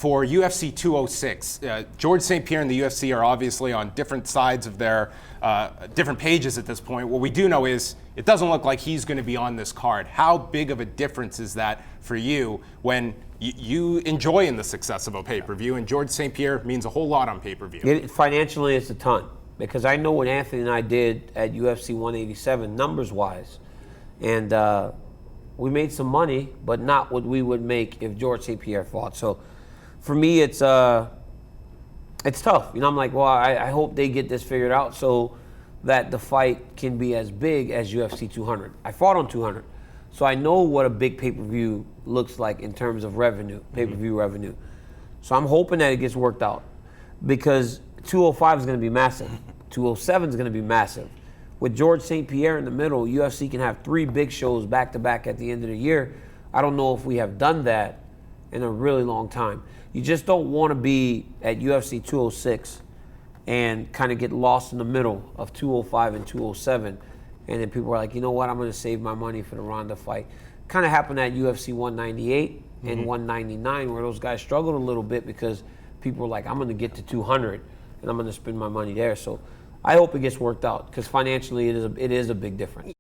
for UFC 206. George St-Pierre and the UFC are obviously on different sides of their different pages at this point. What we do know is it doesn't look like he's going to be on this card. How big of a difference is that for you when you enjoy in the success of a pay-per-view, and George St-Pierre means a whole lot on pay-per-view? Financially, it's a ton, because I know what Anthony and I did at UFC 187, numbers-wise, and we made some money, but not what we would make if George St-Pierre fought. So for me, it's tough. You know, I'm like, well, I hope they get this figured out so that the fight can be as big as UFC 200. I fought on 200, so I know what a big pay-per-view looks like in terms of revenue, pay-per-view revenue. So I'm hoping that it gets worked out, because 205 is going to be massive. 207 is going to be massive. With George St-Pierre in the middle, UFC can have 3 big shows back-to-back at the end of the year. I don't know if we have done that in a really long time. You just don't want to be at UFC 206 and kind of get lost in the middle of 205 and 207. And then people are like, you know what, I'm going to save my money for the Ronda fight. Kind of happened at UFC 198 and 199, where those guys struggled a little bit because people were like, I'm going to get to 200 and I'm going to spend my money there. So I hope it gets worked out, because financially it is a big difference.